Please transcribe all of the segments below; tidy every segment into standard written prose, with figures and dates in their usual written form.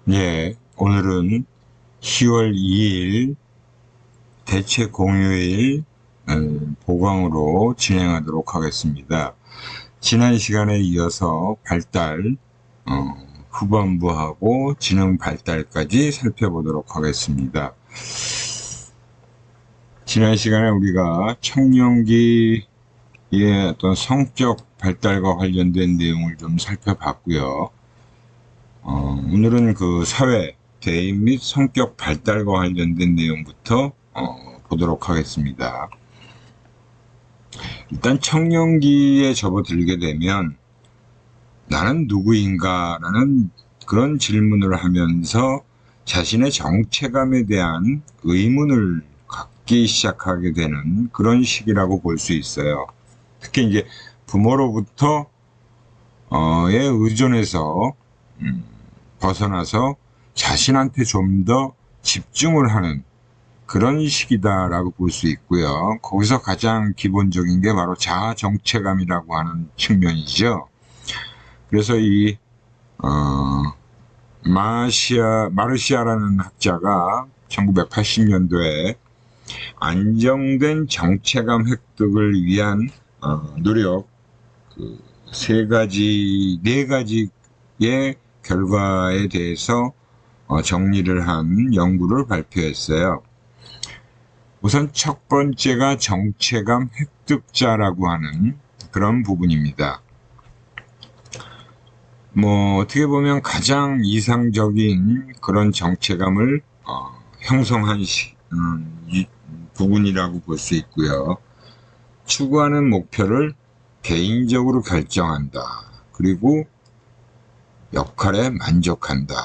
예, 오늘은 10월 2일 대체 공휴일 보강으로 진행하도록 하겠습니다. 지난 시간에 이어서 발달, 후반부하고 지능 발달까지 살펴보도록 하겠습니다. 지난 시간에 우리가 청년기의 어떤 성적 발달과 관련된 내용을 좀 살펴봤고요. 오늘은 그 사회, 대인 및 성격 발달과 관련된 내용부터 보도록 하겠습니다. 일단 청년기에 접어들게 되면 나는 누구인가 라는 그런 질문을 하면서 자신의 정체감에 대한 의문을 갖기 시작하게 되는 그런 시기라고 볼 수 있어요. 특히 이제 부모로부터 의 의존에서 벗어나서 자신한테 좀 더 집중을 하는 그런 시기다라고 볼 수 있고요. 거기서 가장 기본적인 게 바로 자아 정체감이라고 하는 측면이죠. 그래서 이 마르시아라는 학자가 1980년도에 안정된 정체감 획득을 위한 노력 네 가지의 결과에 대해서 정리를 한 연구를 발표했어요. 우선 첫 번째가 정체감 획득자라고 하는 그런 부분입니다. 어떻게 보면 가장 이상적인 그런 정체감을 형성한 부분이라고 볼 수 있고요. 추구하는 목표를 개인적으로 결정한다. 그리고 역할에 만족한다.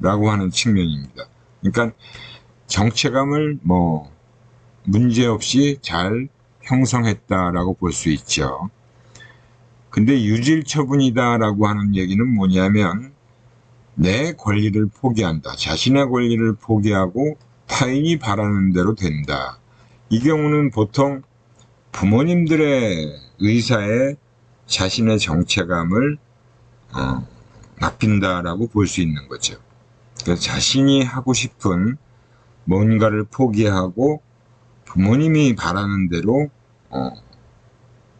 라고 하는 측면입니다. 그러니까 정체감을 문제없이 잘 형성했다라고 볼 수 있죠. 근데 유질처분이다라고 하는 얘기는 뭐냐면 내 권리를 포기한다. 자신의 권리를 포기하고 타인이 바라는 대로 된다. 이 경우는 보통 부모님들의 의사에 자신의 정체감을 납힌다라고 볼 수 있는 거죠. 그래서 자신이 하고 싶은 뭔가를 포기하고 부모님이 바라는 대로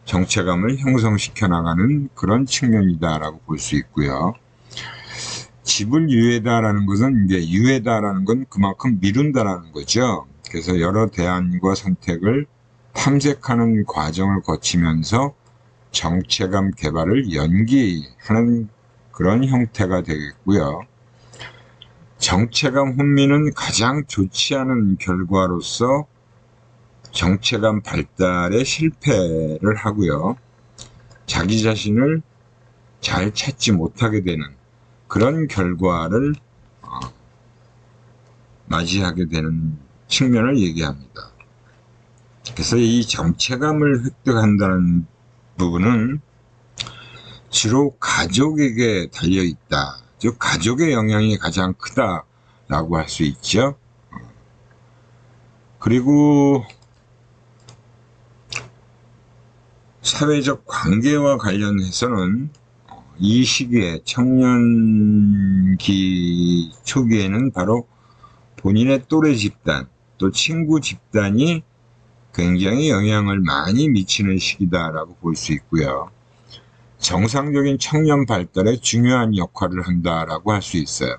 정체감을 형성시켜 나가는 그런 측면이다라고 볼 수 있고요. 집을 유예다라는 것은 이제 유예다라는 건 그만큼 미룬다라는 거죠. 그래서 여러 대안과 선택을 탐색하는 과정을 거치면서 정체감 개발을 연기하는 그런 형태가 되겠고요. 정체감 혼미는 가장 좋지 않은 결과로서 정체감 발달에 실패를 하고요. 자기 자신을 잘 찾지 못하게 되는 그런 결과를 맞이하게 되는 측면을 얘기합니다. 그래서 이 정체감을 획득한다는 부분은 주로 가족에게 달려있다. 즉 가족의 영향이 가장 크다라고 할 수 있죠. 그리고 사회적 관계와 관련해서는 이 시기에 청년기 초기에는 바로 본인의 또래 집단 또 친구 집단이 굉장히 영향을 많이 미치는 시기다라고 볼 수 있고요. 정상적인 청년 발달에 중요한 역할을 한다라고 할 수 있어요.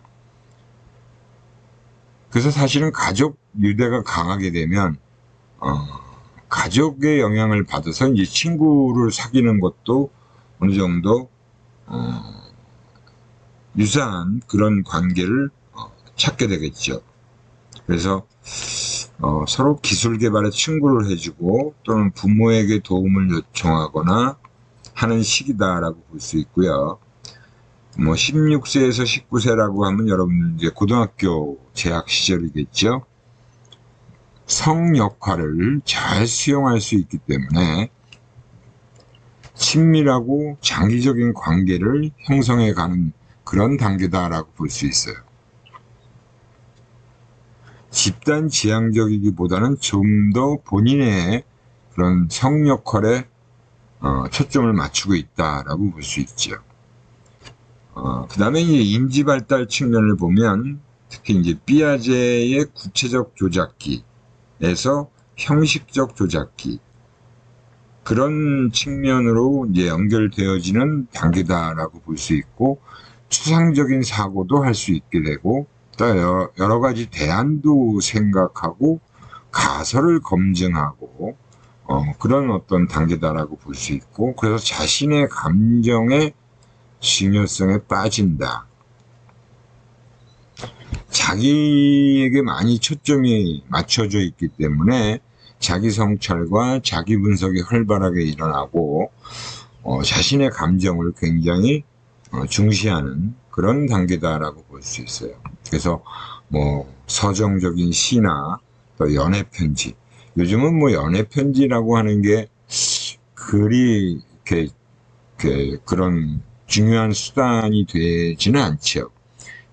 그래서 사실은 가족 유대가 강하게 되면 가족의 영향을 받아서 이제 친구를 사귀는 것도 어느 정도 유사한 그런 관계를 찾게 되겠죠. 그래서 서로 기술 개발에 친구를 해주고 또는 부모에게 도움을 요청하거나 하는 시기다라고 볼 수 있고요. 16세에서 19세라고 하면 여러분들 이제 고등학교 재학 시절이겠죠. 성 역할을 잘 수용할 수 있기 때문에 친밀하고 장기적인 관계를 형성해 가는 그런 단계다라고 볼 수 있어요. 집단 지향적이기보다는 좀 더 본인의 그런 성 역할에 초점을 맞추고 있다라고 볼 수 있죠. 그 다음에 이제 인지 발달 측면을 보면 특히 이제 삐아제의 구체적 조작기에서 형식적 조작기 그런 측면으로 이제 연결되어지는 단계다라고 볼 수 있고 추상적인 사고도 할 수 있게 되고 또 여러 가지 대안도 생각하고 가설을 검증하고 그런 어떤 단계다라고 볼 수 있고 그래서 자신의 감정의 중요성에 빠진다. 자기에게 많이 초점이 맞춰져 있기 때문에 자기 성찰과 자기 분석이 활발하게 일어나고 자신의 감정을 굉장히 중시하는 그런 단계다라고 볼 수 있어요. 그래서 뭐 서정적인 시나 또 연애 편지, 요즘은 뭐 연애 편지라고 하는 게 그리 그런 중요한 수단이 되지는 않죠.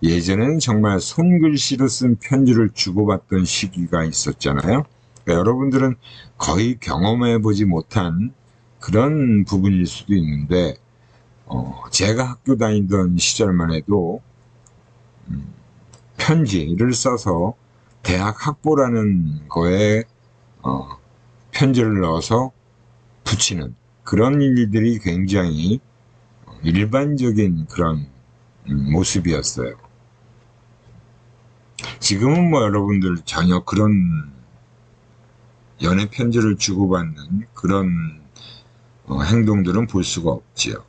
예전에는 정말 손글씨로 쓴 편지를 주고받던 시기가 있었잖아요. 그러니까 여러분들은 거의 경험해보지 못한 그런 부분일 수도 있는데 제가 학교 다니던 시절만 해도 편지를 써서 대학 학보라는 거에 편지를 넣어서 붙이는 그런 일들이 굉장히 일반적인 그런 모습이었어요. 지금은 뭐 여러분들 전혀 그런 연애 편지를 주고받는 그런 행동들은 볼 수가 없지요.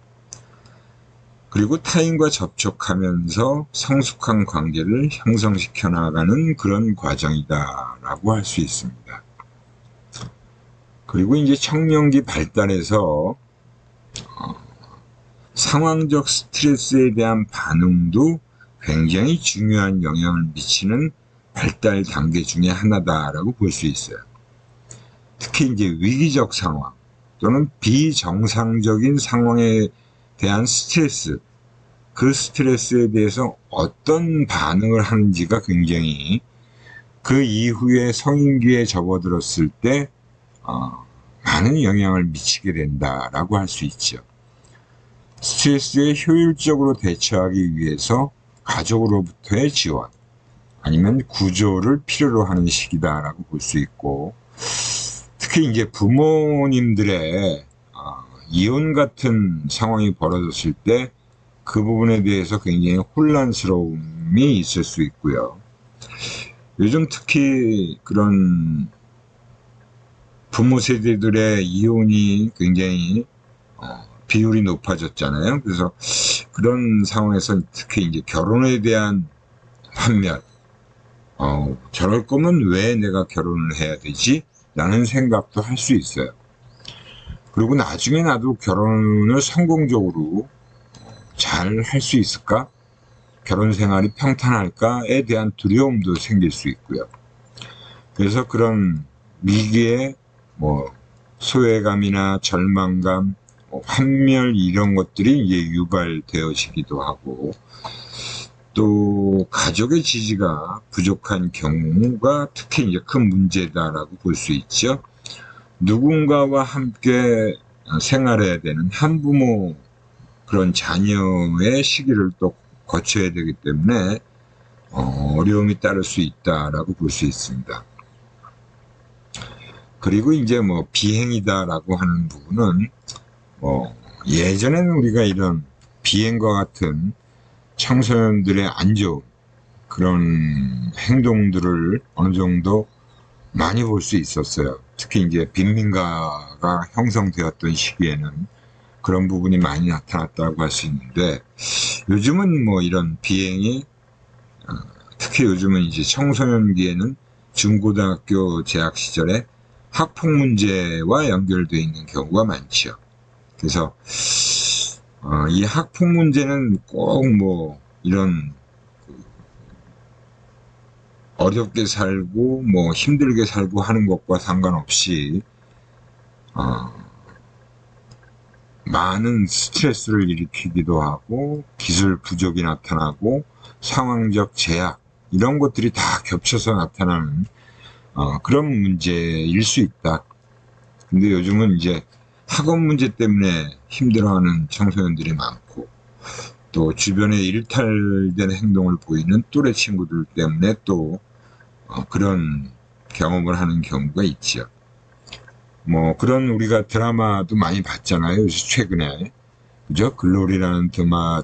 그리고 타인과 접촉하면서 성숙한 관계를 형성시켜 나가는 그런 과정이다라고 할 수 있습니다. 그리고 이제 청년기 발달에서 상황적 스트레스에 대한 반응도 굉장히 중요한 영향을 미치는 발달 단계 중에 하나다라고 볼 수 있어요. 특히 이제 위기적 상황 또는 비정상적인 상황에 대한 스트레스, 그 스트레스에 대해서 어떤 반응을 하는지가 굉장히 그 이후에 성인기에 접어들었을 때 많은 영향을 미치게 된다라고 할 수 있죠. 스트레스에 효율적으로 대처하기 위해서 가족으로부터의 지원 아니면 구조를 필요로 하는 시기다라고 볼 수 있고 특히 이제 부모님들의 이혼 같은 상황이 벌어졌을 때 그 부분에 대해서 굉장히 혼란스러움이 있을 수 있고요. 요즘 특히 그런 부모 세대들의 이혼이 굉장히 비율이 높아졌잖아요. 그래서 그런 상황에서 특히 이제 결혼에 대한 환멸, 저럴 거면 왜 내가 결혼을 해야 되지? 라는 생각도 할 수 있어요. 그리고 나중에 나도 결혼을 성공적으로 잘 할 수 있을까? 결혼 생활이 평탄할까에 대한 두려움도 생길 수 있고요. 그래서 그런 위기에 뭐 소외감이나 절망감, 환멸 이런 것들이 이제 유발되어지기도 하고 또 가족의 지지가 부족한 경우가 특히 이제 큰 문제다라고 볼 수 있죠. 누군가와 함께 생활해야 되는 한부모 그런 자녀의 시기를 또 거쳐야 되기 때문에 어려움이 따를 수 있다라고 볼 수 있습니다. 그리고 이제 뭐 비행이다라고 하는 부분은 예전에는 우리가 이런 비행과 같은 청소년들의 안 좋은 그런 행동들을 어느 정도 많이 볼 수 있었어요. 특히 이제 빈민가가 형성되었던 시기에는 그런 부분이 많이 나타났다고 할 수 있는데 요즘은 뭐 이런 비행이 특히 요즘은 이제 청소년기에는 중고등학교 재학 시절에 학폭 문제와 연결되어 있는 경우가 많죠. 그래서 이 학폭 문제는 꼭 뭐 이런 어렵게 살고 뭐 힘들게 살고 하는 것과 상관없이 많은 스트레스를 일으키기도 하고 기술 부족이 나타나고 상황적 제약 이런 것들이 다 겹쳐서 나타나는 그런 문제일 수 있다. 근데 요즘은 이제 학업 문제 때문에 힘들어하는 청소년들이 많고 또 주변에 일탈된 행동을 보이는 또래 친구들 때문에 또 그런 경험을 하는 경우가 있죠. 뭐 그런 우리가 드라마도 많이 봤잖아요. 요새 최근에. 그죠? 글로리라는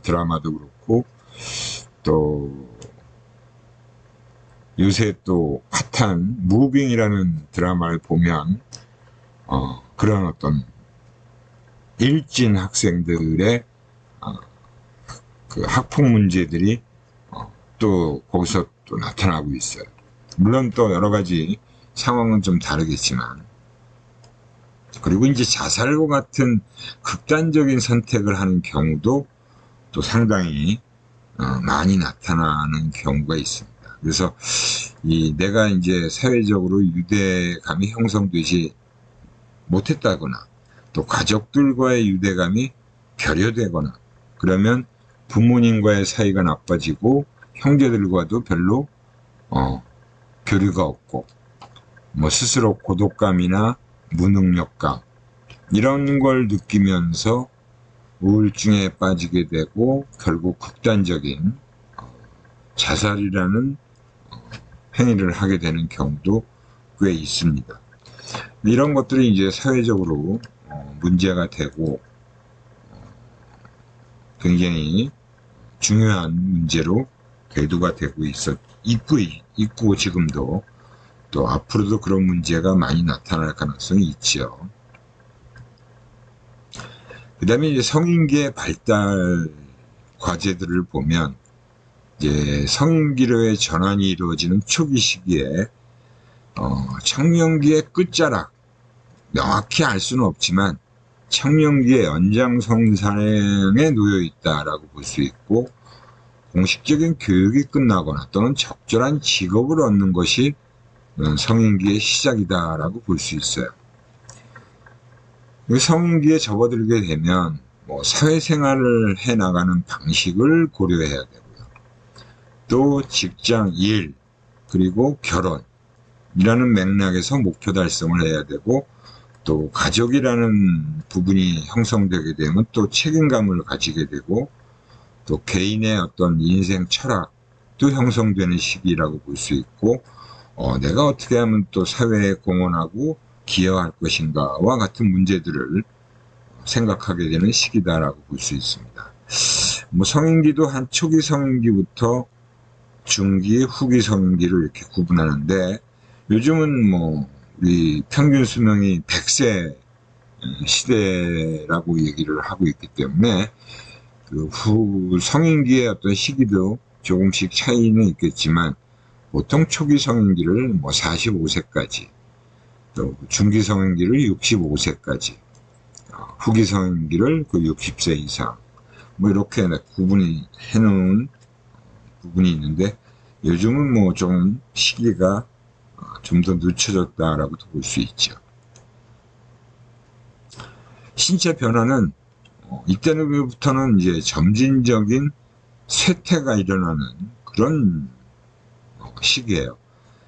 드라마도 그렇고, 또 요새 또 핫한 무빙이라는 드라마를 보면 그런 어떤 일진 학생들의 그 학폭 문제들이 또 거기서 또 나타나고 있어요. 물론 또 여러 가지 상황은 좀 다르겠지만, 그리고 이제 자살과 같은 극단적인 선택을 하는 경우도 또 상당히 많이 나타나는 경우가 있습니다. 그래서 내가 이제 사회적으로 유대감이 형성되지 못했다거나 또 가족들과의 유대감이 결여되거나 그러면 부모님과의 사이가 나빠지고 형제들과도 별로 교류가 없고 뭐 스스로 고독감이나 무능력감 이런 걸 느끼면서 우울증에 빠지게 되고 결국 극단적인 자살이라는 행위를 하게 되는 경우도 꽤 있습니다. 이런 것들이 이제 사회적으로 문제가 되고 굉장히 중요한 문제로 대두가 되고 있고 지금도 또 앞으로도 그런 문제가 많이 나타날 가능성이 있죠. 그 다음에 이제 성인기의 발달 과제들을 보면 이제 성인기로의 전환이 이루어지는 초기 시기에 청년기의 끝자락 명확히 알 수는 없지만 청년기의 연장선상에 놓여 있다라고 볼 수 있고 공식적인 교육이 끝나거나 또는 적절한 직업을 얻는 것이 성인기의 시작이다라고 볼 수 있어요. 성인기에 접어들게 되면 뭐 사회생활을 해나가는 방식을 고려해야 되고요. 또 직장, 일, 그리고 결혼이라는 맥락에서 목표 달성을 해야 되고 또 가족이라는 부분이 형성되게 되면 또 책임감을 가지게 되고 또 개인의 어떤 인생 철학도 형성되는 시기라고 볼 수 있고 내가 어떻게 하면 또 사회에 공헌하고 기여할 것인가와 같은 문제들을 생각하게 되는 시기다라고 볼 수 있습니다. 뭐 성인기도 한 초기 성인기부터 중기, 후기 성인기를 이렇게 구분하는데 요즘은 뭐 우리 평균 수명이 100세 시대라고 얘기를 하고 있기 때문에 그 성인기의 어떤 시기도 조금씩 차이는 있겠지만 보통 초기 성인기를 뭐 45세까지 또 중기 성인기를 65세까지 후기 성인기를 그 60세 이상 뭐 이렇게 구분이 해놓은 부분이 있는데 요즘은 뭐 좀 시기가 좀 더 늦춰졌다라고도 볼 수 있죠. 신체 변화는 이때부터는 이제 점진적인 쇠퇴가 일어나는 그런 시기예요.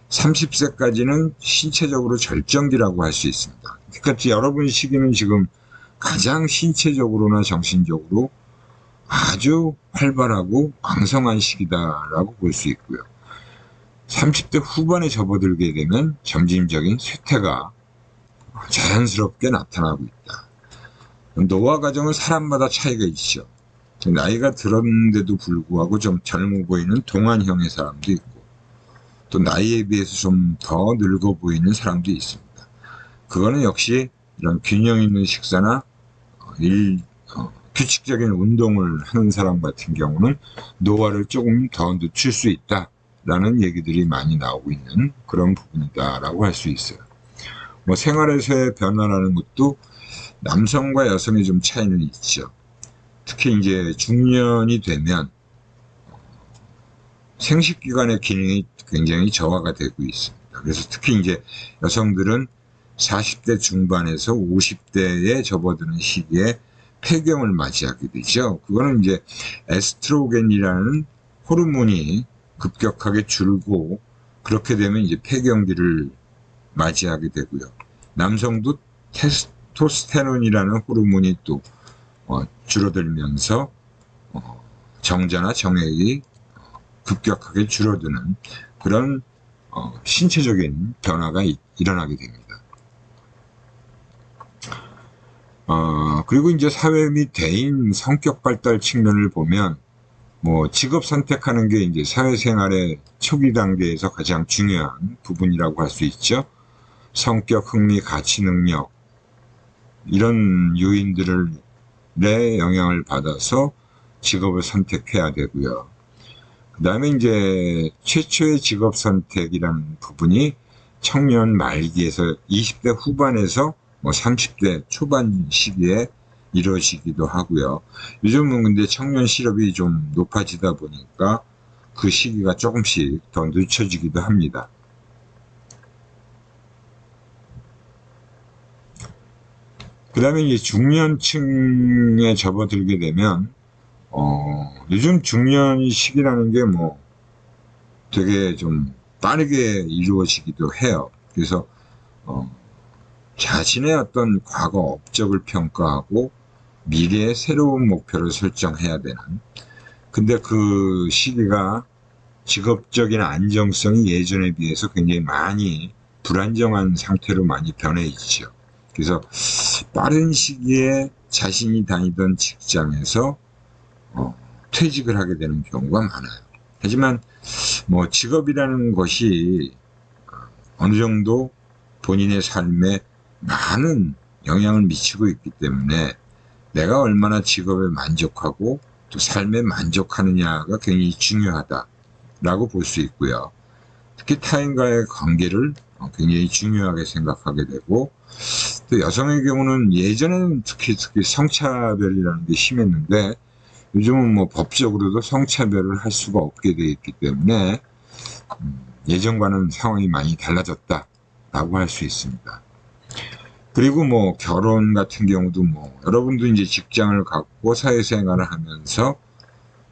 30세까지는 신체적으로 절정기라고 할 수 있습니다. 그러니까 여러분 시기는 지금 가장 신체적으로나 정신적으로 아주 활발하고 왕성한 시기다라고 볼 수 있고요. 30대 후반에 접어들게 되면 점진적인 쇠퇴가 자연스럽게 나타나고 있다. 노화 과정은 사람마다 차이가 있죠. 나이가 들었는데도 불구하고 좀 젊어 보이는 동안형의 사람도 있고 또 나이에 비해서 좀 더 늙어 보이는 사람도 있습니다. 그거는 역시 이런 균형 있는 식사나 규칙적인 운동을 하는 사람 같은 경우는 노화를 조금 더 늦출 수 있다라는 얘기들이 많이 나오고 있는 그런 부분이다라고 할 수 있어요. 뭐 생활에서의 변화라는 것도 남성과 여성의 좀 차이는 있죠. 특히 이제 중년이 되면 생식기관의 기능이 굉장히 저하가 되고 있습니다. 그래서 특히 이제 여성들은 40대 중반에서 50대에 접어드는 시기에 폐경을 맞이하게 되죠. 그거는 이제 에스트로겐이라는 호르몬이 급격하게 줄고 그렇게 되면 이제 폐경기를 맞이하게 되고요. 남성도 테스토스테론이라는 호르몬이 또 줄어들면서 정자나 정액이 급격하게 줄어드는 그런 신체적인 변화가 일어나게 됩니다. 그리고 이제 사회 및 대인 성격 발달 측면을 보면 뭐 직업 선택하는 게 이제 사회생활의 초기 단계에서 가장 중요한 부분이라고 할 수 있죠. 성격, 흥미, 가치, 능력 이런 요인들의 영향을 받아서 직업을 선택해야 되고요. 그 다음에 이제 최초의 직업 선택이라는 부분이 청년 말기에서 20대 후반에서 뭐 30대 초반 시기에 이루어지기도 하고요. 요즘은 근데 청년 실업이 좀 높아지다 보니까 그 시기가 조금씩 더 늦춰지기도 합니다. 그 다음에 이제 중년층에 접어들게 되면 요즘 중년 시기라는 게 뭐 되게 좀 빠르게 이루어지기도 해요. 그래서 자신의 어떤 과거 업적을 평가하고 미래의 새로운 목표를 설정해야 되는, 근데 그 시기가 직업적인 안정성이 예전에 비해서 굉장히 많이 불안정한 상태로 많이 변해 있죠. 그래서 빠른 시기에 자신이 다니던 직장에서 퇴직을 하게 되는 경우가 많아요. 하지만 뭐 직업이라는 것이 어느 정도 본인의 삶에 많은 영향을 미치고 있기 때문에 내가 얼마나 직업에 만족하고 또 삶에 만족하느냐가 굉장히 중요하다라고 볼 수 있고요. 특히 타인과의 관계를 굉장히 중요하게 생각하게 되고, 또 여성의 경우는 예전에는 특히 성차별이라는 게 심했는데 요즘은 뭐 법적으로도 성차별을 할 수가 없게 되어 있기 때문에 예전과는 상황이 많이 달라졌다라고 할 수 있습니다. 그리고 뭐 결혼 같은 경우도 뭐 여러분도 이제 직장을 갖고 사회생활을 하면서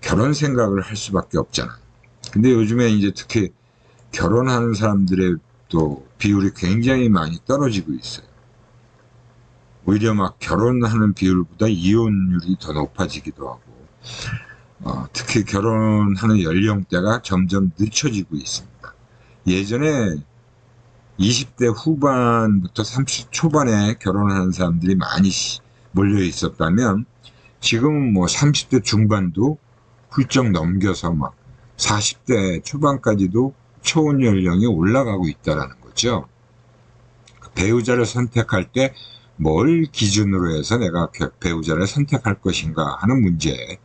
결혼 생각을 할 수밖에 없잖아요. 근데 요즘에 이제 특히 결혼하는 사람들의 또 비율이 굉장히 많이 떨어지고 있어요. 오히려 막 결혼하는 비율보다 이혼율이 더 높아지기도 하고, 특히 결혼하는 연령대가 점점 늦춰지고 있습니다. 예전에 20대 후반부터 30 초반에 결혼하는 사람들이 많이 몰려 있었다면 지금은 뭐 30대 중반도 훌쩍 넘겨서 막 40대 초반까지도 초혼 연령이 올라가고 있다는 거죠. 배우자를 선택할 때 뭘 기준으로 해서 내가 배우자를 선택할 것인가 하는 문제,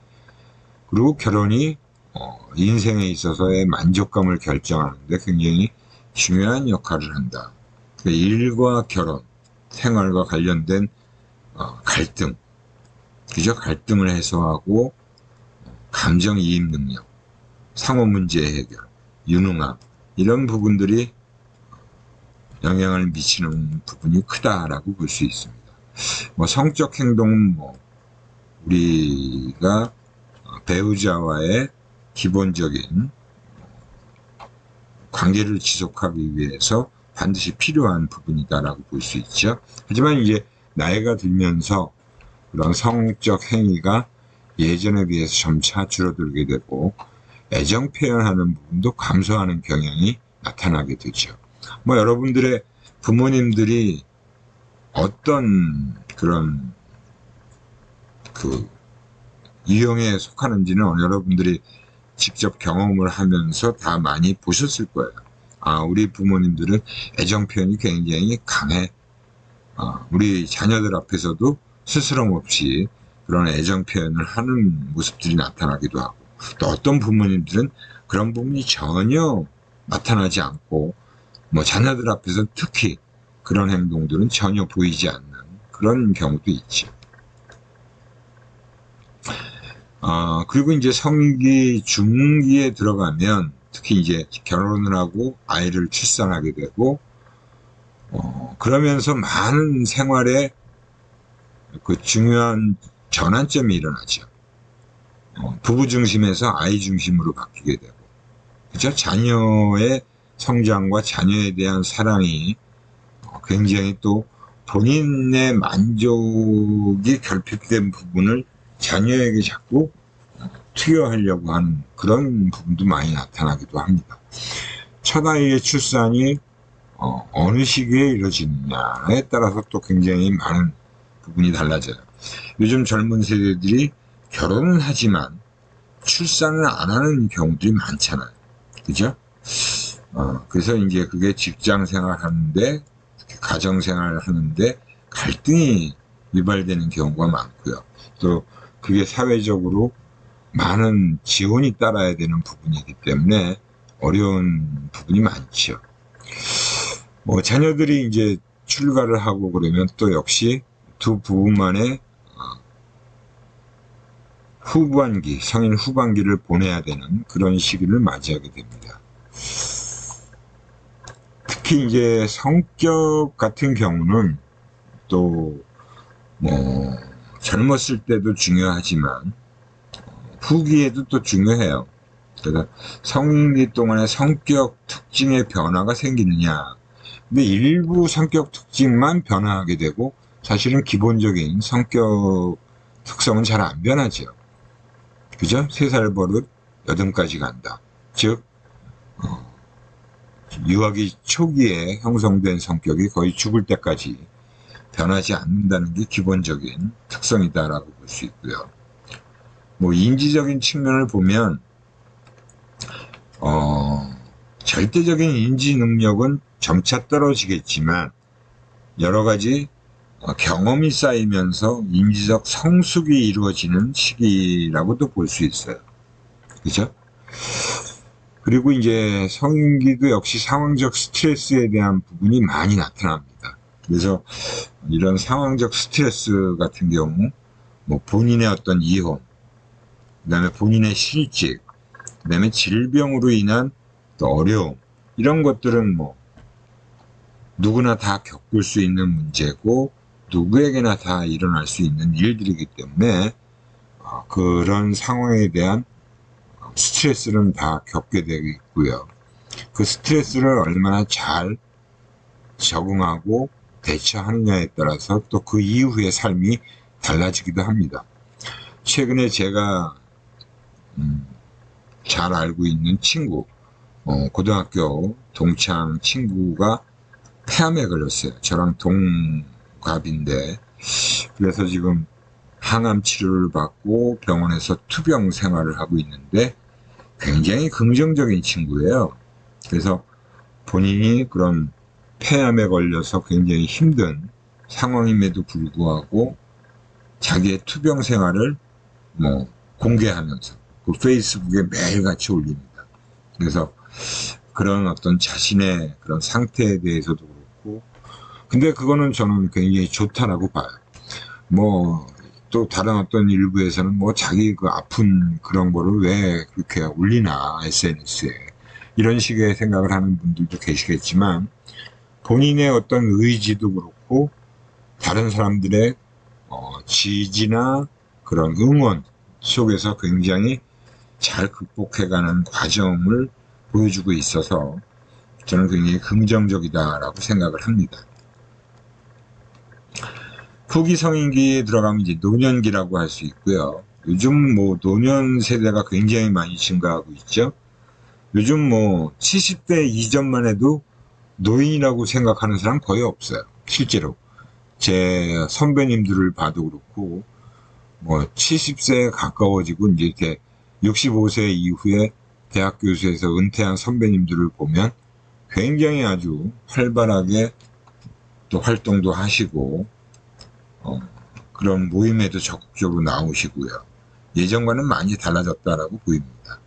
그리고 결혼이 인생에 있어서의 만족감을 결정하는데 굉장히 중요한 역할을 한다. 일과 결혼, 생활과 관련된 갈등, 그죠? 갈등을 해소하고 감정이입 능력, 상호 문제 해결, 유능함, 이런 부분들이 영향을 미치는 부분이 크다라고 볼 수 있습니다. 뭐 성적 행동은 뭐 우리가 배우자와의 기본적인 관계를 지속하기 위해서 반드시 필요한 부분이다라고 볼 수 있죠. 하지만 이제 나이가 들면서 그런 성적 행위가 예전에 비해서 점차 줄어들게 되고 애정 표현하는 부분도 감소하는 경향이 나타나게 되죠. 뭐 여러분들의 부모님들이 어떤 그런 그 유형에 속하는지는 여러분들이 직접 경험을 하면서 다 많이 보셨을 거예요. 우리 부모님들은 애정 표현이 굉장히 강해. 우리 자녀들 앞에서도 스스럼 없이 그런 애정 표현을 하는 모습들이 나타나기도 하고, 또 어떤 부모님들은 그런 부분이 전혀 나타나지 않고 뭐 자녀들 앞에서 특히 그런 행동들은 전혀 보이지 않는 그런 경우도 있죠. 그리고 이제 성기 중기에 들어가면 특히 이제 결혼을 하고 아이를 출산하게 되고, 그러면서 많은 생활에 그 중요한 전환점이 일어나죠. 부부 중심에서 아이 중심으로 바뀌게 되고, 그죠? 자녀의 성장과 자녀에 대한 사랑이 굉장히 또 본인의 만족이 결핍된 부분을 자녀에게 자꾸 투여하려고 하는 그런 부분도 많이 나타나기도 합니다. 첫 아이의 출산이 어느 시기에 이루어지느냐에 따라서 또 굉장히 많은 부분이 달라져요. 요즘 젊은 세대들이 결혼은 하지만 출산을 안 하는 경우들이 많잖아요. 그죠? 그래서 이제 그게 직장 생활 하는데, 가정 생활 하는데 갈등이 유발되는 경우가 많고요. 또 그게 사회적으로 많은 지원이 따라야 되는 부분이기 때문에 어려운 부분이 많죠. 뭐 자녀들이 이제 출가를 하고 그러면 또 역시 두 부부만의 후반기, 성인 후반기를 보내야 되는 그런 시기를 맞이하게 됩니다. 특히 이제 성격 같은 경우는 또 뭐 젊었을 때도 중요하지만 후기에도 또 중요해요. 그래서 성인기 동안에 성격 특징의 변화가 생기느냐. 근데 일부 성격 특징만 변화하게 되고 사실은 기본적인 성격 특성은 잘 안 변하죠. 그죠? 3살 버릇 8까지 간다. 즉 유아기 초기에 형성된 성격이 거의 죽을 때까지 변하지 않는다는 게 기본적인 특성이다라고 볼 수 있고요. 뭐 인지적인 측면을 보면 절대적인 인지 능력은 점차 떨어지겠지만 여러 가지 경험이 쌓이면서 인지적 성숙이 이루어지는 시기라고도 볼 수 있어요. 그죠? 그리고 이제 성인기도 역시 상황적 스트레스에 대한 부분이 많이 나타납니다. 그래서 이런 상황적 스트레스 같은 경우 뭐 본인의 어떤 이혼, 그 다음에 본인의 실직, 그 다음에 질병으로 인한 또 어려움, 이런 것들은 뭐 누구나 다 겪을 수 있는 문제고 누구에게나 다 일어날 수 있는 일들이기 때문에 그런 상황에 대한 스트레스는 다 겪게 되겠고요. 그 스트레스를 얼마나 잘 적응하고 대처하느냐에 따라서 또 그 이후의 삶이 달라지기도 합니다. 최근에 제가 잘 알고 있는 친구, 고등학교 동창 친구가 폐암에 걸렸어요. 저랑 동갑인데, 그래서 지금 항암 치료를 받고 병원에서 투병 생활을 하고 있는데 굉장히 긍정적인 친구예요. 그래서 본인이 그런 폐암에 걸려서 굉장히 힘든 상황임에도 불구하고 자기의 투병 생활을 뭐 공개하면서 그 페이스북에 매일같이 올립니다. 그래서 그런 어떤 자신의 그런 상태에 대해서도 그렇고, 근데 그거는 저는 굉장히 좋다라고 봐요. 뭐 또 다른 어떤 일부에서는 뭐 자기 그 아픈 그런 거를 왜 그렇게 올리나 SNS에, 이런 식의 생각을 하는 분들도 계시겠지만 본인의 어떤 의지도 그렇고 다른 사람들의 지지나 그런 응원 속에서 굉장히 잘 극복해가는 과정을 보여주고 있어서 저는 굉장히 긍정적이다라고 생각을 합니다. 후기 성인기에 들어가면 이제 노년기라고 할 수 있고요. 요즘 뭐 노년 세대가 굉장히 많이 증가하고 있죠. 요즘 뭐 70대 이전만 해도 노인이라고 생각하는 사람 거의 없어요. 실제로 제 선배님들을 봐도 그렇고 뭐 70세에 가까워지고 이제 이렇게 65세 이후에 대학 교수에서 은퇴한 선배님들을 보면 굉장히 아주 활발하게 또 활동도 하시고 그런 모임에도 적극적으로 나오시고요. 예전과는 많이 달라졌다라고 보입니다.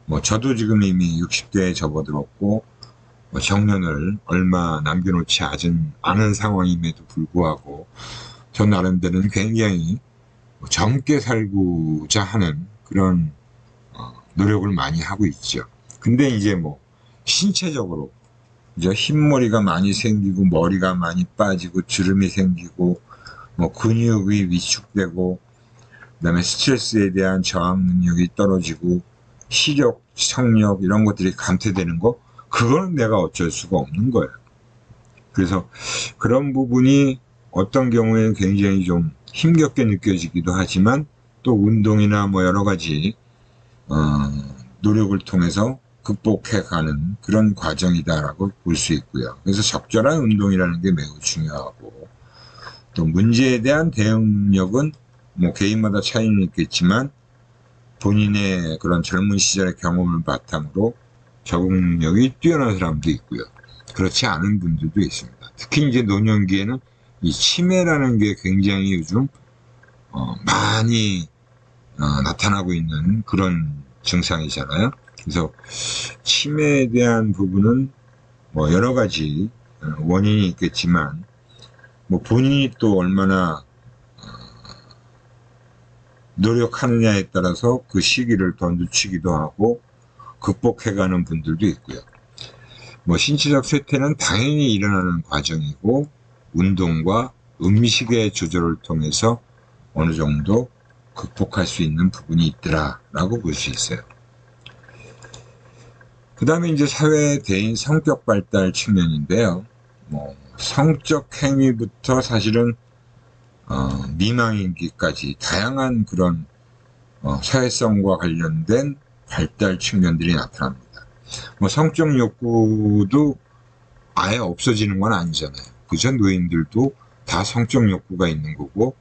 뭐 저도 지금 이미 60대에 접어들었고 뭐 정년을 얼마 남겨놓지 않은 상황임에도 불구하고 저 나름대로는 굉장히 젊게 살고자 하는 그런 노력을 많이 하고 있죠. 근데 이제 뭐 신체적으로 이제 흰머리가 많이 생기고 머리가 많이 빠지고 주름이 생기고 뭐 근육이 위축되고 그다음에 스트레스에 대한 저항 능력이 떨어지고 시력, 청력 이런 것들이 감퇴되는 거, 그거는 내가 어쩔 수가 없는 거예요. 그래서 그런 부분이 어떤 경우에는 굉장히 좀 힘겹게 느껴지기도 하지만 또 운동이나 뭐 여러 가지 노력을 통해서 극복해가는 그런 과정이다라고 볼 수 있고요. 그래서 적절한 운동이라는 게 매우 중요하고, 또 문제에 대한 대응력은 뭐 개인마다 차이는 있겠지만 본인의 그런 젊은 시절의 경험을 바탕으로 적응력이 뛰어난 사람도 있고요. 그렇지 않은 분들도 있습니다. 특히 이제 노년기에는 이 치매라는 게 굉장히 요즘 많이 나타나고 있는 그런 증상이잖아요. 그래서 치매에 대한 부분은 뭐 여러 가지 원인이 있겠지만, 뭐 본인이 또 얼마나 노력하느냐에 따라서 그 시기를 더 늦추기도 하고 극복해가는 분들도 있고요. 뭐 신체적 쇠퇴는 당연히 일어나는 과정이고, 운동과 음식의 조절을 통해서 어느 정도 극복할 수 있는 부분이 있더라라고 볼 수 있어요. 그 다음에 이제 사회 대인 성격 발달 측면인데요. 뭐 성적 행위부터 사실은 미망인기까지 다양한 그런 사회성과 관련된 발달 측면들이 나타납니다. 뭐 성적 욕구도 아예 없어지는 건 아니잖아요. 그죠? 노인들도 다 성적 욕구가 있는 거고,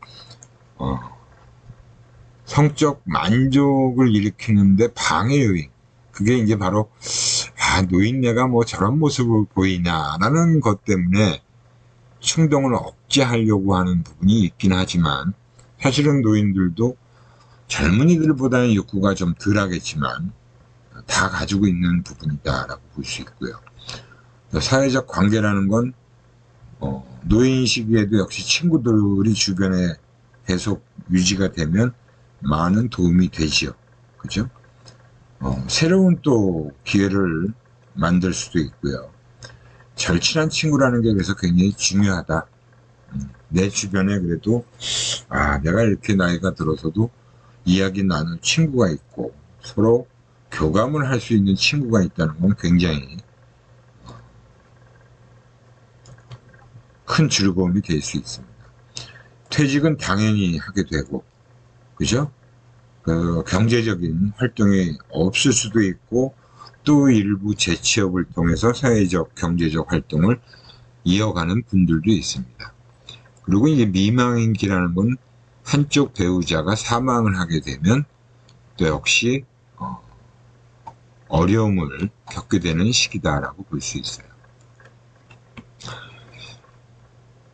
성적 만족을 일으키는데 방해 요인, 그게 이제 바로 노인네가 뭐 저런 모습을 보이냐라는 것 때문에 충동을 억제하려고 하는 부분이 있긴 하지만, 사실은 노인들도 젊은이들보다는 욕구가 좀 덜하겠지만 다 가지고 있는 부분이다라고 볼 수 있고요. 사회적 관계라는 건 노인 시기에도 역시 친구들이 주변에 계속 유지가 되면 많은 도움이 되지요. 그죠? 새로운 또 기회를 만들 수도 있고요. 절친한 친구라는 게 그래서 굉장히 중요하다. 내 주변에 그래도 내가 이렇게 나이가 들어서도 이야기 나눌 친구가 있고 서로 교감을 할 수 있는 친구가 있다는 건 굉장히 큰 즐거움이 될 수 있습니다. 퇴직은 당연히 하게 되고, 그죠? 경제적인 활동이 없을 수도 있고, 또 일부 재취업을 통해서 사회적, 경제적 활동을 이어가는 분들도 있습니다. 그리고 이제 미망인기라는 건 한쪽 배우자가 사망을 하게 되면 또 역시 어려움을 겪게 되는 시기다라고 볼 수 있어요.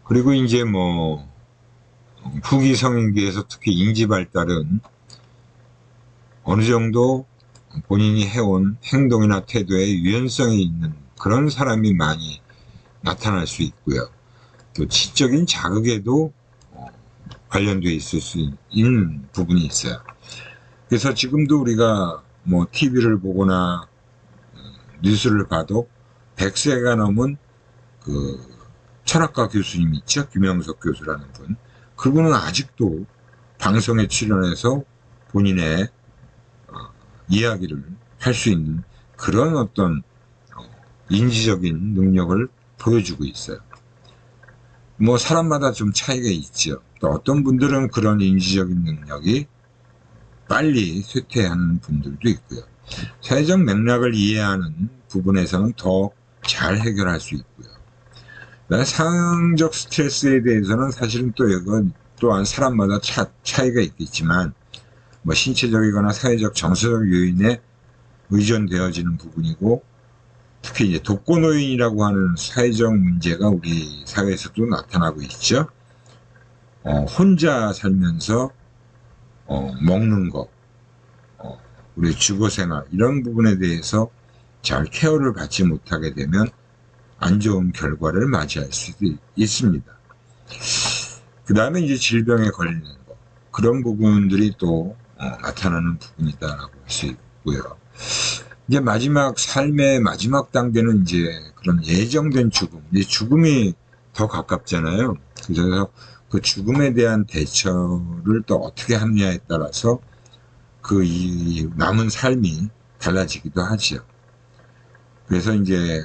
그리고 이제 뭐 후기 성인기에서 특히 인지 발달은 어느 정도 본인이 해온 행동이나 태도에 유연성이 있는 그런 사람이 많이 나타날 수 있고요. 또 지적인 자극에도 관련되어 있을 수 있는 부분이 있어요. 그래서 지금도 우리가 뭐 TV를 보거나 뉴스를 봐도 100세가 넘은 그 철학과 교수님 있죠? 김영석 교수라는 분. 그분은 아직도 방송에 출연해서 본인의 이야기를 할 수 있는 그런 어떤 인지적인 능력을 보여주고 있어요. 뭐 사람마다 좀 차이가 있죠. 또 어떤 분들은 그런 인지적인 능력이 빨리 쇠퇴하는 분들도 있고요. 사회적 맥락을 이해하는 부분에서는 더 잘 해결할 수 있고요. 상황적 스트레스에 대해서는 사실은 또 이건 또한 사람마다 차이가 있겠지만, 뭐 신체적이거나 사회적 정서적 요인에 의존되어지는 부분이고, 특히 이제 독거노인이라고 하는 사회적 문제가 우리 사회에서도 나타나고 있죠. 혼자 살면서 먹는 거, 우리 주거생활 이런 부분에 대해서 잘 케어를 받지 못하게 되면 안 좋은 결과를 맞이할 수도 있습니다. 그 다음에 이제 질병에 걸리는 거, 그런 부분들이 또 나타나는 부분이다라고 할 수 있고요. 이제 마지막 삶의 마지막 단계는 이제 그런 예정된 죽음, 이제 죽음이 더 가깝잖아요. 그래서 그 죽음에 대한 대처를 또 어떻게 하느냐에 따라서 그 이 남은 삶이 달라지기도 하죠. 그래서 이제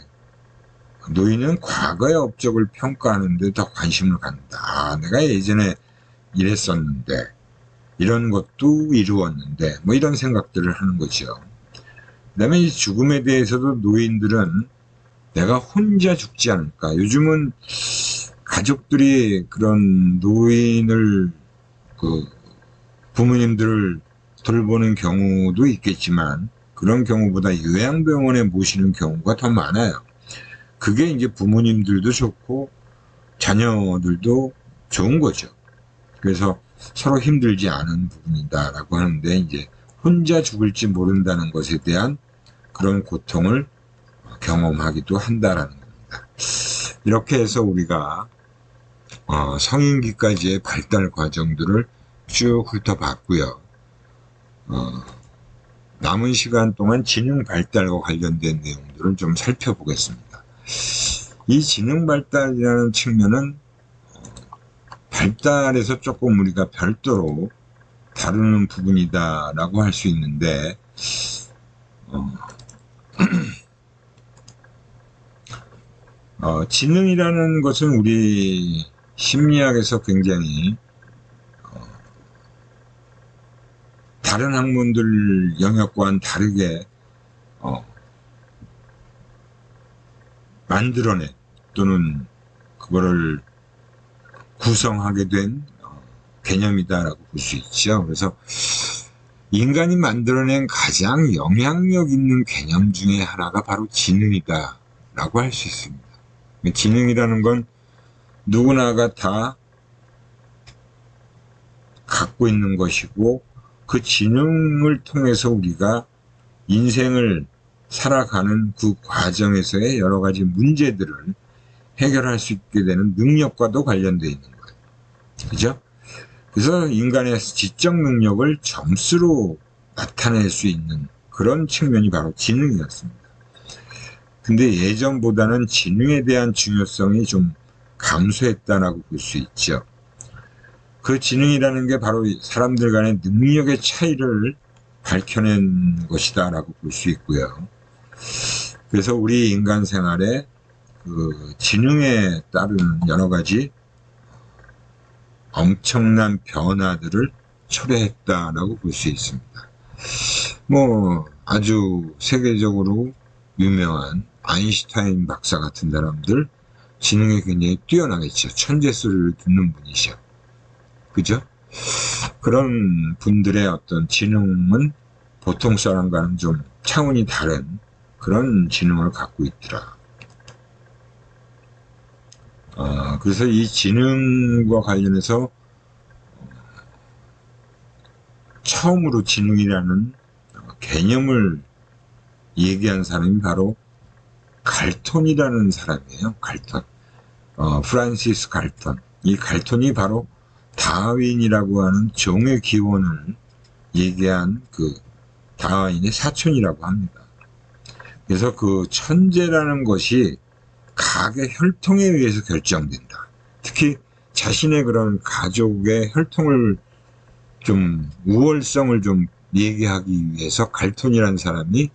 노인은 과거의 업적을 평가하는 데 더 관심을 갖는다. 내가 예전에 이랬었는데 이런 것도 이루었는데 뭐 이런 생각들을 하는 거죠. 그 다음에 이 죽음에 대해서도 노인들은 내가 혼자 죽지 않을까. 요즘은 가족들이 그런 노인을 그 부모님들을 돌보는 경우도 있겠지만 그런 경우보다 요양병원에 모시는 경우가 더 많아요. 그게 이제 부모님들도 좋고 자녀들도 좋은 거죠. 그래서 서로 힘들지 않은 부분이다라고 하는데 이제 혼자 죽을지 모른다는 것에 대한 그런 고통을 경험하기도 한다라는 겁니다. 이렇게 해서 우리가 성인기까지의 발달 과정들을 쭉 훑어봤고요. 남은 시간 동안 지능 발달과 관련된 내용들을 좀 살펴보겠습니다. 이 지능 발달이라는 측면은 발달에서 조금 우리가 별도로 다루는 부분이다라고 할 수 있는데 지능이라는 것은 우리 심리학에서 굉장히 다른 학문들 영역과는 다르게 만들어낸 또는 그거를 구성하게 된 개념이다라고 볼 수 있죠. 그래서 인간이 만들어낸 가장 영향력 있는 개념 중에 하나가 바로 지능이다라고 할 수 있습니다. 지능이라는 건 누구나가 다 갖고 있는 것이고 그 지능을 통해서 우리가 인생을 살아가는 그 과정에서의 여러 가지 문제들을 해결할 수 있게 되는 능력과도 관련되어 있는 거예요. 그죠? 그래서 인간의 지적 능력을 점수로 나타낼 수 있는 그런 측면이 바로 지능이었습니다. 근데 예전보다는 지능에 대한 중요성이 좀 감소했다라고 볼 수 있죠. 그 지능이라는 게 바로 사람들 간의 능력의 차이를 밝혀낸 것이다라고 볼 수 있고요. 그래서 우리 인간 생활에 그 지능에 따르는 여러 가지 엄청난 변화들을 초래했다라고 볼 수 있습니다. 뭐 아주 세계적으로 유명한 아인슈타인 박사 같은 사람들 지능이 굉장히 뛰어나겠죠. 천재 소리를 듣는 분이죠. 그죠? 그런 분들의 어떤 지능은 보통 사람과는 좀 차원이 다른 그런 지능을 갖고 있더라. 그래서 이 지능과 관련해서 처음으로 지능이라는 개념을 얘기한 사람이 바로 갈톤이라는 사람이에요. 갈톤. 프란시스 갈톤. 이 갈톤이 바로 다윈이라고 하는 종의 기원을 얘기한 그 다윈의 사촌이라고 합니다. 그래서 그 천재라는 것이 각의 혈통에 의해서 결정된다. 특히 자신의 그런 가족의 혈통을 좀 우월성을 좀 얘기하기 위해서 갈톤이라는 사람이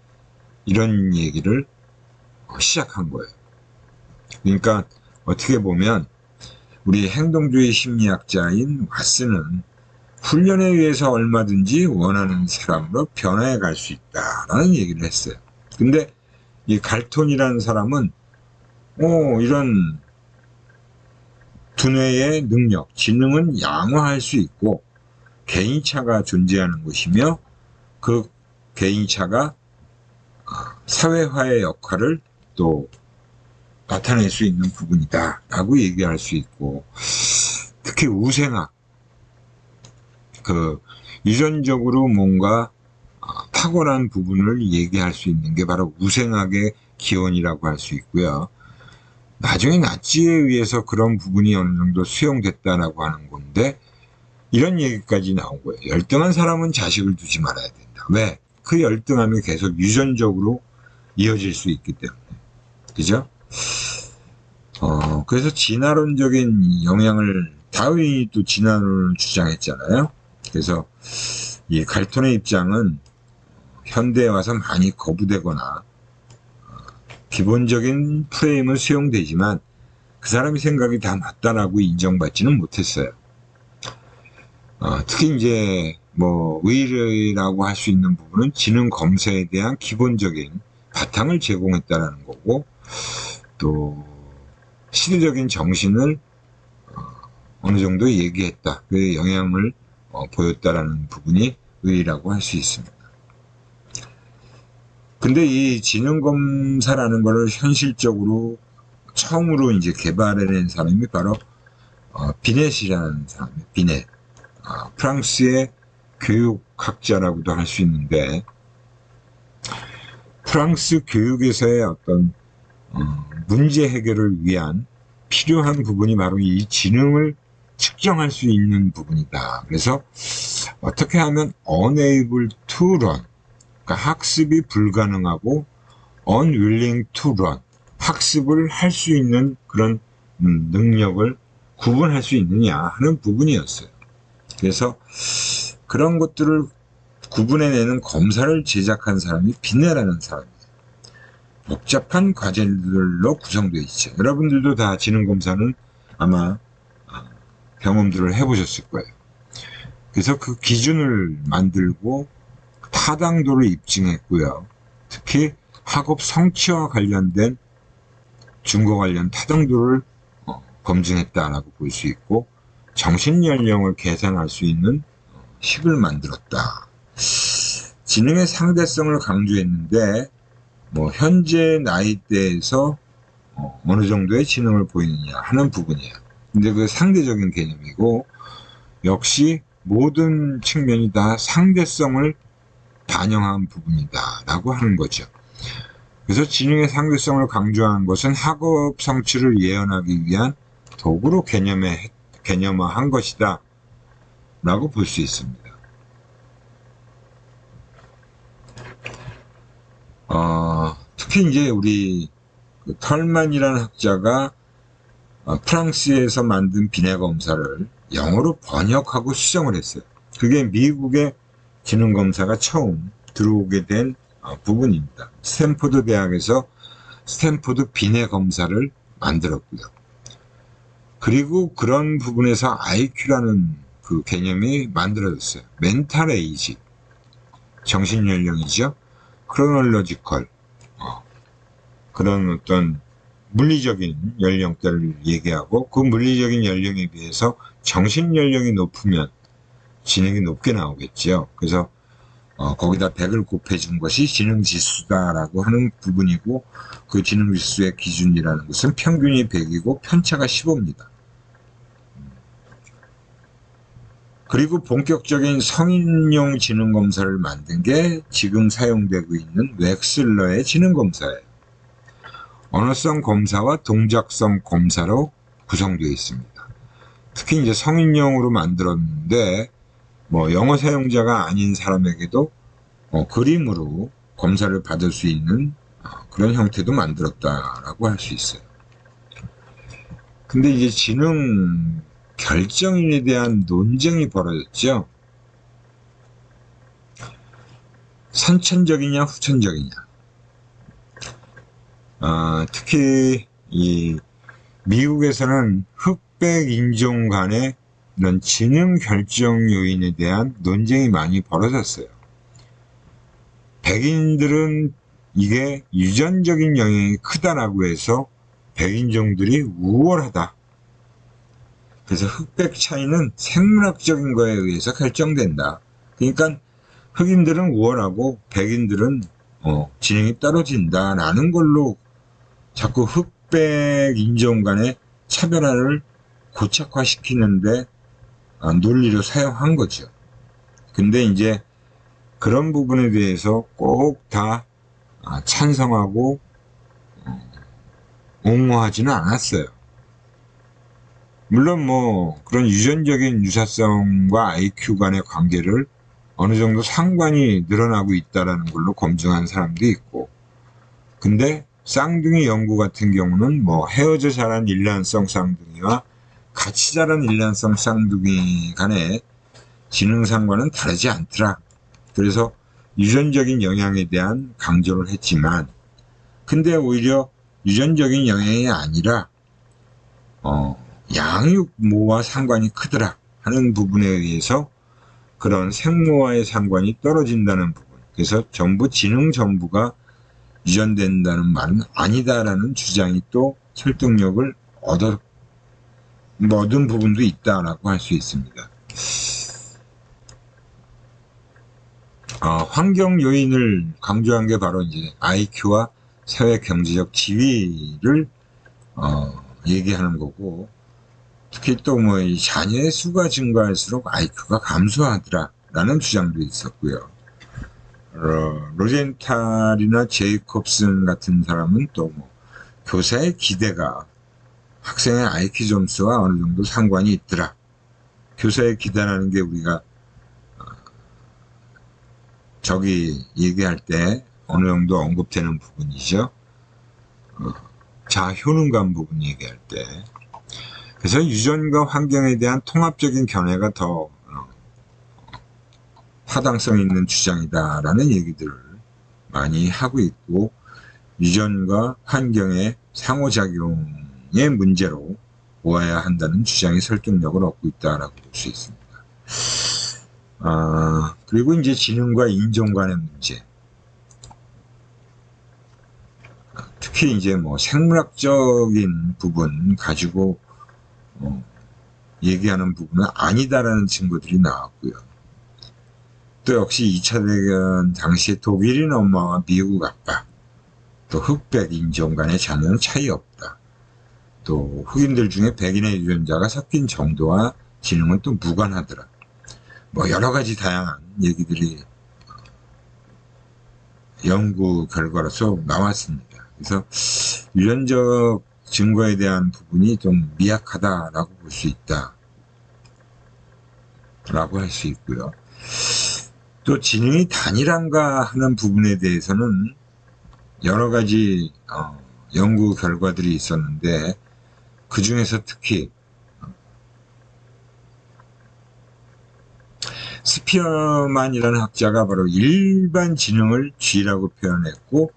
이런 얘기를 시작한 거예요. 그러니까 어떻게 보면 우리 행동주의 심리학자인 왓슨은 훈련에 의해서 얼마든지 원하는 사람으로 변화해 갈 수 있다라는 얘기를 했어요. 근데 이 갈톤이라는 사람은 이런 두뇌의 능력, 지능은 양화할 수 있고 개인차가 존재하는 것이며 그 개인차가 사회화의 역할을 또 나타낼 수 있는 부분이다 라고 얘기할 수 있고, 특히 우생학, 그 유전적으로 뭔가 타고난 부분을 얘기할 수 있는 게 바로 우생학의 기원이라고 할 수 있고요. 나중에 나치에 의해서 그런 부분이 어느 정도 수용됐다라고 하는 건데 이런 얘기까지 나온 거예요. 열등한 사람은 자식을 두지 말아야 된다. 왜? 그 열등함이 계속 유전적으로 이어질 수 있기 때문에. 그죠? 그래서 진화론적인 영향을, 다윈이 또 진화론을 주장했잖아요. 그래서 이 갈톤의 입장은 현대에 와서 많이 거부되거나 기본적인 프레임은 수용되지만 그 사람의 생각이 다 맞다라고 인정받지는 못했어요. 특히 이제 뭐 의뢰라고 할 수 있는 부분은 지능 검사에 대한 기본적인 바탕을 제공했다라는 거고, 또 시대적인 정신을 어느 정도 얘기했다, 그 영향을 보였다라는 부분이 의의라고 할 수 있습니다. 근데 이 지능검사라는 거를 현실적으로 처음으로 이제 개발해낸 사람이 바로 비넷이라는 사람이에요. 비넷. 프랑스의 교육학자라고도 할 수 있는데, 프랑스 교육에서의 어떤 문제 해결을 위한 필요한 부분이 바로 이 지능을 측정할 수 있는 부분이다. 그래서 어떻게 하면 unable to learn, 그러니까 학습이 불가능하고 unwilling to learn, 학습을 할 수 있는 그런 능력을 구분할 수 있느냐 하는 부분이었어요. 그래서 그런 것들을 구분해내는 검사를 제작한 사람이 비네라는 사람입니다. 복잡한 과제들로 구성되어 있죠. 여러분들도 다 지능검사는 아마 경험들을 해보셨을 거예요. 그래서 그 기준을 만들고 타당도를 입증했고요. 특히 학업 성취와 관련된 증거 관련 타당도를 검증했다라고 볼 수 있고, 정신연령을 계산할 수 있는 식을 만들었다. 지능의 상대성을 강조했는데, 뭐 현재 나이대에서 어느 정도의 지능을 보이느냐 하는 부분이에요. 근데 그 상대적인 개념이고, 역시 모든 측면이 다 상대성을 반영한 부분이다 라고 하는 거죠. 그래서 지능의 상대성을 강조한 것은 학업 성취를 예언하기 위한 도구로 개념화한 것이다 라고 볼 수 있습니다. 특히 이제 우리 털만이라는 학자가 프랑스에서 만든 비뇌 검사를 영어로 번역하고 수정을 했어요. 그게 미국의 지능 검사가 처음 들어오게 된 부분입니다. 스탠포드 대학에서 스탠포드 비뇌 검사를 만들었고요. 그리고 그런 부분에서 IQ라는 그 개념이 만들어졌어요. 멘탈 에이지, 정신연령이죠. 크로놀로지컬, 그런 어떤 물리적인 연령대를 얘기하고, 그 물리적인 연령에 비해서 정신연령이 높으면 지능이 높게 나오겠죠. 그래서 거기다 100을 곱해준 것이 지능지수다라고 하는 부분이고, 그 지능지수의 기준이라는 것은 평균이 100이고 편차가 15입니다. 그리고 본격적인 성인용 지능검사를 만든 게 지금 사용되고 있는 웩슬러의 지능검사예요. 언어성 검사와 동작성 검사로 구성되어 있습니다. 특히 이제 성인용으로 만들었는데, 뭐 영어 사용자가 아닌 사람에게도 그림으로 검사를 받을 수 있는 그런 형태도 만들었다라고 할 수 있어요. 근데 이제 지능 결정인에 대한 논쟁이 벌어졌죠. 선천적이냐 후천적이냐. 특히 이 미국에서는 흑백 인종 간의 이런 지능 결정 요인에 대한 논쟁이 많이 벌어졌어요. 백인들은 이게 유전적인 영향이 크다라고 해서 백인종들이 우월하다. 그래서 흑백 차이는 생물학적인 거에 의해서 결정된다. 그러니까 흑인들은 우월하고 백인들은 지능이 떨어진다라는 걸로 자꾸 흑백 인종 간의 차별화를 고착화시키는데 논리로 사용한 거죠. 근데 이제 그런 부분에 대해서 꼭 다 찬성하고 옹호하지는 않았어요. 물론 뭐 그런 유전적인 유사성과 IQ 간의 관계를 어느 정도 상관이 늘어나고 있다라는 걸로 검증한 사람도 있고, 근데 쌍둥이 연구 같은 경우는 뭐 헤어져 자란 일란성 쌍둥이와 같이 자란 일란성 쌍둥이 간의 지능 상관은 다르지 않더라. 그래서 유전적인 영향에 대한 강조를 했지만, 근데 오히려 유전적인 영향이 아니라 양육모와 상관이 크더라. 하는 부분에 의해서 그런 생모와의 상관이 떨어진다는 부분. 그래서 전부 지능 전부가 유전된다는 말은 아니다라는 주장이 또 설득력을 얻은 부분도 있다라고 할 수 있습니다. 환경 요인을 강조한 게 바로 이제 IQ와 사회 경제적 지위를 얘기하는 거고, 특히 또 뭐 자녀의 수가 증가할수록 IQ가 감소하더라라는 주장도 있었고요. 로젠탈이나 제이콥슨 같은 사람은 또 뭐 교사의 기대가 학생의 IQ 점수와 어느 정도 상관이 있더라. 교사의 기대라는 게 우리가 저기 얘기할 때 어느 정도 언급되는 부분이죠. 자효능감 부분 얘기할 때. 그래서 유전과 환경에 대한 통합적인 견해가 더 타당성 있는 주장이다라는 얘기들을 많이 하고 있고, 유전과 환경의 상호작용의 문제로 보아야 한다는 주장이 설득력을 얻고 있다라고 볼 수 있습니다. 그리고 이제 지능과 인종 간의 문제. 특히 이제 뭐 생물학적인 부분 가지고 얘기하는 부분은 아니다라는 증거들이 나왔고요. 또 역시 2차 대전 당시 독일인 엄마와 미국 아빠, 또 흑백 인종 간의 자녀는 차이 없다. 또 흑인들 중에 백인의 유전자가 섞인 정도와 지능은 또 무관하더라. 뭐 여러 가지 다양한 얘기들이 연구 결과로서 나왔습니다. 그래서 유전적 증거에 대한 부분이 좀 미약하다라고 볼 수 있다 라고 할 수 있고요. 또 지능이 단일한가 하는 부분에 대해서는 여러 가지 연구 결과들이 있었는데, 그 중에서 특히 스피어만이라는 학자가 바로 일반 지능을 G라고 표현했고,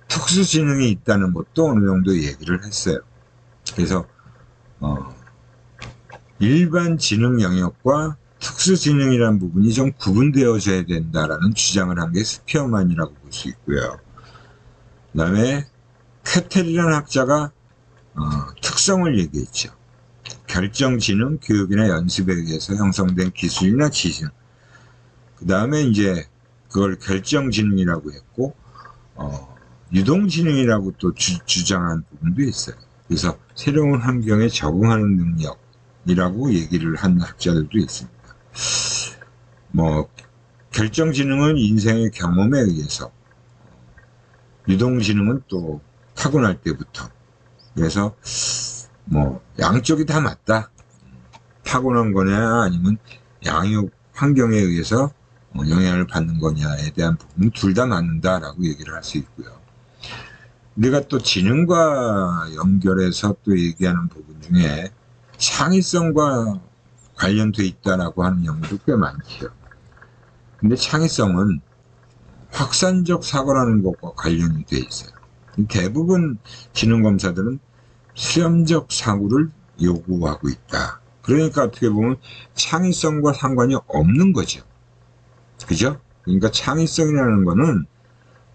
특수 지능이 있다는 것도 어느 정도 얘기를 했어요. 그래서 일반 지능 영역과 특수 지능이라는 부분이 좀 구분되어져야 된다라는 주장을 한 게 스피어만이라고 볼 수 있고요. 그 다음에 캐텔이라는 학자가 특성을 얘기했죠. 결정 지능, 교육이나 연습에 의해서 형성된 기술이나 지능. 그 다음에 이제 그걸 결정 지능이라고 했고, 유동 지능이라고 또 주장한 부분도 있어요. 그래서 새로운 환경에 적응하는 능력이라고 얘기를 한 학자들도 있습니다. 뭐 결정 지능은 인생의 경험에 의해서, 유동 지능은 또 타고날 때부터. 그래서 뭐 양쪽이 다 맞다. 타고난 거냐 아니면 양육 환경에 의해서 영향을 받는 거냐에 대한 부분은 둘 다 맞는다라고 얘기를 할 수 있고요. 우리가 또 지능과 연결해서 또 얘기하는 부분 중에 창의성과 관련돼 있다라고 하는 연구도 꽤 많죠. 근데 창의성은 확산적 사고라는 것과 관련이 돼 있어요. 대부분 지능검사들은 수렴적 사고를 요구하고 있다. 그러니까 어떻게 보면 창의성과 상관이 없는 거죠. 그죠? 그러니까 창의성이라는 거는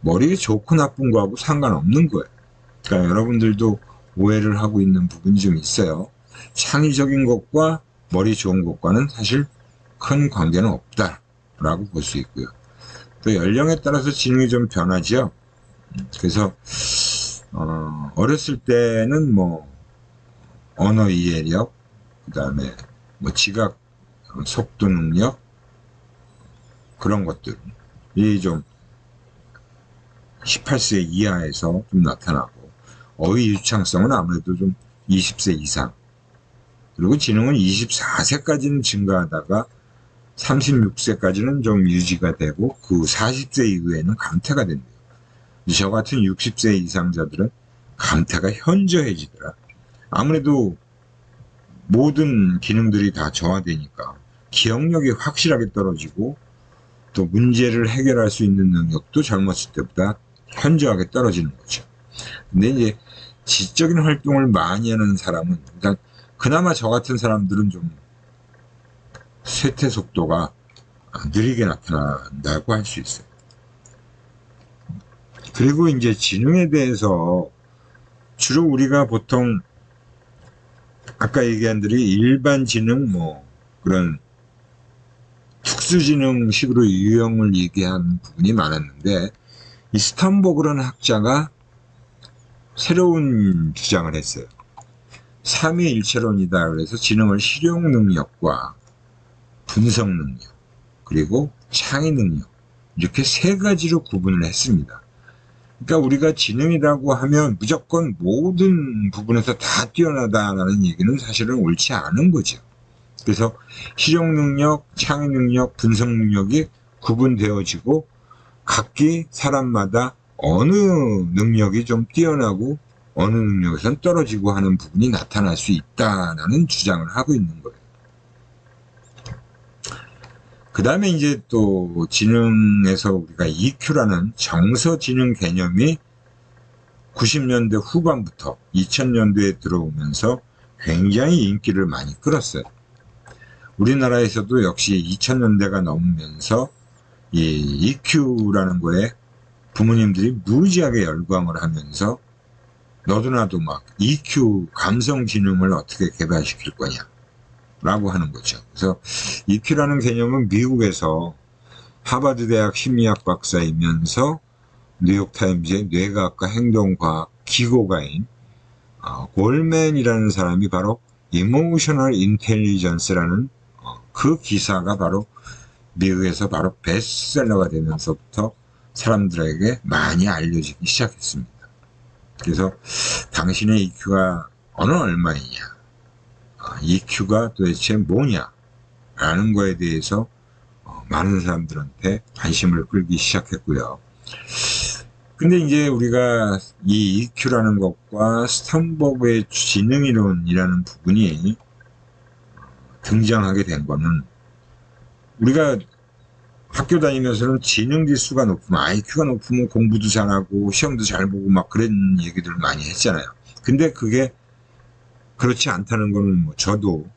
머리가 좋고 나쁜 거하고 상관없는 거예요. 그러니까 여러분들도 오해를 하고 있는 부분이 좀 있어요. 창의적인 것과 머리 좋은 것과는 사실 큰 관계는 없다라고 볼 수 있고요. 또 연령에 따라서 지능이 좀 변하죠. 그래서 어렸을 때는 뭐 언어 이해력, 그 다음에 뭐 지각 속도 능력, 그런 것들이 좀 18세 이하에서 좀 나타나고, 어휘 유창성은 아무래도 좀 20세 이상, 그리고 지능은 24세까지는 증가하다가 36세까지는 좀 유지가 되고, 그 40세 이후에는 감퇴가 된대요. 저 같은 60세 이상자들은 감퇴가 현저해지더라. 아무래도 모든 기능들이 다 저하되니까 기억력이 확실하게 떨어지고, 또 문제를 해결할 수 있는 능력도 젊었을 때보다 현저하게 떨어지는 거죠. 근데 이제 지적인 활동을 많이 하는 사람은, 일단 그나마 저 같은 사람들은 좀 쇠퇴 속도가 느리게 나타난다고 할 수 있어요. 그리고 이제 지능에 대해서 주로 우리가 보통 아까 얘기한 대로 일반 지능 뭐 그런 특수지능식으로 유형을 얘기한 부분이 많았는데, 이 스턴버그라는 학자가 새로운 주장을 했어요. 삼위일체론이다. 그래서 지능을 실용 능력과 분석 능력 그리고 창의 능력, 이렇게 세 가지로 구분을 했습니다. 그러니까 우리가 지능이라고 하면 무조건 모든 부분에서 다 뛰어나다라는 얘기는 사실은 옳지 않은 거죠. 그래서 실용 능력, 창의 능력, 분석 능력이 구분되어지고 각기 사람마다 어느 능력이 좀 뛰어나고 어느 능력에선 떨어지고 하는 부분이 나타날 수 있다라는 주장을 하고 있는 거예요. 그 다음에 이제 또 지능에서 우리가 EQ라는 정서 지능 개념이 90년대 후반부터 2000년대에 들어오면서 굉장히 인기를 많이 끌었어요. 우리나라에서도 역시 2000년대가 넘으면서 이 EQ라는 거에 부모님들이 무지하게 열광을 하면서 너도 나도 막 EQ 감성 지능을 어떻게 개발시킬 거냐 라고 하는 거죠. 그래서 EQ라는 개념은 미국에서 하버드 대학 심리학 박사이면서 뉴욕타임즈의 뇌과학과 행동과학 기고가인 골맨이라는 사람이 바로 이모셔널 인텔리전스라는 그 기사가 바로 미국에서 바로 베스트셀러가 되면서부터 사람들에게 많이 알려지기 시작했습니다. 그래서 당신의 EQ가 어느 얼마이냐, EQ가 도대체 뭐냐 라는 거에 대해서 많은 사람들한테 관심을 끌기 시작했고요. 근데 이제 우리가 이 EQ라는 것과 스턴버그의 지능이론이라는 부분이 등장하게 된 거는, 우리가 학교 다니면서는 지능 지수가 높으면, IQ가 높으면 공부도 잘하고 시험도 잘 보고 막 그런 얘기들을 많이 했잖아요. 근데 그게 그렇지 않다는 거는 뭐 저도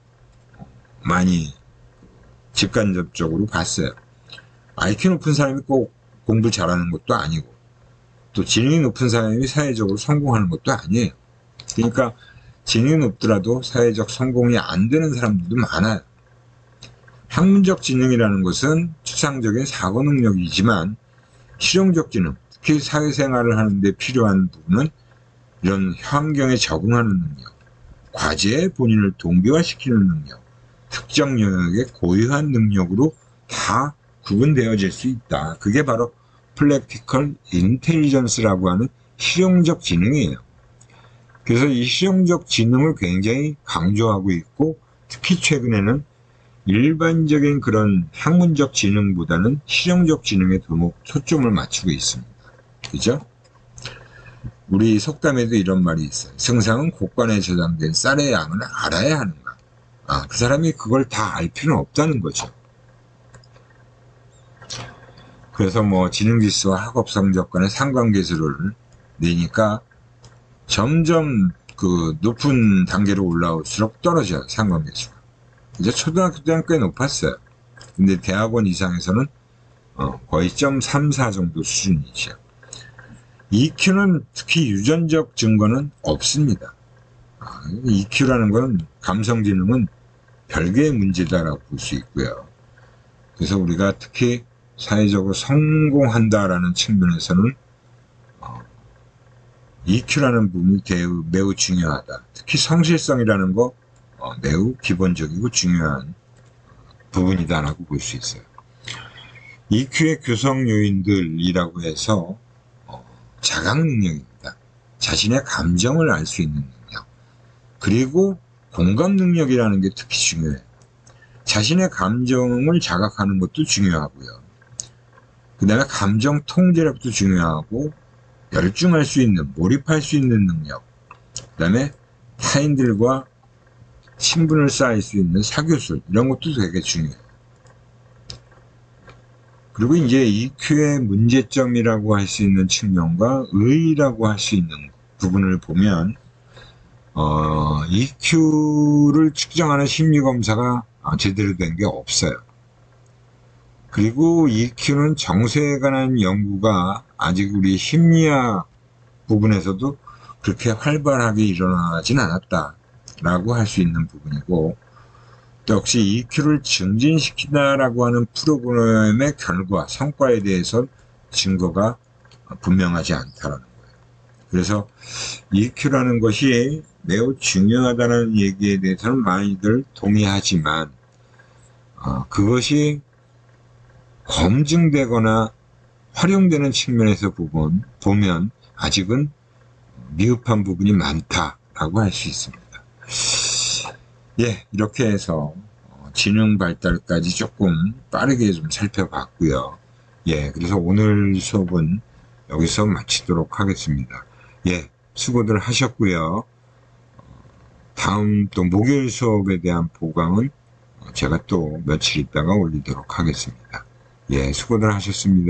많이 직간접적으로 봤어요. IQ 높은 사람이 꼭 공부 잘하는 것도 아니고, 또 지능이 높은 사람이 사회적으로 성공하는 것도 아니에요. 그러니까 지능이 높더라도 사회적 성공이 안 되는 사람들도 많아요. 학문적 지능이라는 것은 추상적인 사고 능력이지만, 실용적 지능, 특히 사회생활을 하는데 필요한 부분은 이런 환경에 적응하는 능력, 과제에 본인을 동기화시키는 능력, 특정 영역의 고유한 능력으로 다 구분되어질 수 있다. 그게 바로 practical intelligence라고 하는 실용적 지능이에요. 그래서 이 실용적 지능을 굉장히 강조하고 있고, 특히 최근에는 일반적인 그런 학문적 지능보다는 실용적 지능에 더 초점을 맞추고 있습니다. 그죠? 우리 속담에도 이런 말이 있어요. 성상은 곡간에 저장된 쌀의 양은 알아야 하는가. 그 사람이 그걸 다 알 필요는 없다는 거죠. 그래서 뭐 지능지수와 학업 성적 간의 상관계수를 내니까 점점 그 높은 단계로 올라올수록 떨어져요, 상관계수가. 이제 초등학교 때는 꽤 높았어요. 근데 대학원 이상에서는 거의 0.34 정도 수준이죠. EQ는 특히 유전적 증거는 없습니다. EQ라는 건 감성지능은 별개의 문제다라고 볼 수 있고요. 그래서 우리가 특히 사회적으로 성공한다라는 측면에서는 EQ라는 부분이 매우 중요하다. 특히 성실성이라는 거 매우 기본적이고 중요한 부분이다라고 볼 수 있어요. EQ의 구성 요인들이라고 해서 자각 능력입니다. 자신의 감정을 알 수 있는 능력, 그리고 공감 능력이라는 게 특히 중요해요. 자신의 감정을 자각하는 것도 중요하고요. 그 다음에 감정 통제력도 중요하고, 열중할 수 있는, 몰입할 수 있는 능력, 그 다음에 타인들과 친분을 쌓을 수 있는 사교술, 이런 것도 되게 중요해요. 그리고 이제 EQ의 문제점이라고 할 수 있는 측면과 의의라고 할 수 있는 부분을 보면, EQ를 측정하는 심리검사가 제대로 된 게 없어요. 그리고 EQ는 정서에 관한 연구가 아직 우리 심리학 부분에서도 그렇게 활발하게 일어나진 않았다라고 할 수 있는 부분이고, 또 역시 EQ를 증진시키다라고 하는 프로그램의 결과, 성과에 대해서 증거가 분명하지 않다라는 거예요. 그래서 EQ라는 것이 매우 중요하다는 얘기에 대해서는 많이들 동의하지만 그것이 검증되거나 활용되는 측면에서 보면 아직은 미흡한 부분이 많다라고 할 수 있습니다. 예, 이렇게 해서 지능 발달까지 조금 빠르게 좀 살펴봤고요. 예, 그래서 오늘 수업은 여기서 마치도록 하겠습니다. 예, 수고들 하셨고요. 다음 또 목요일 수업에 대한 보강은 제가 또 며칠 있다가 올리도록 하겠습니다. 예, 수고들 하셨습니다.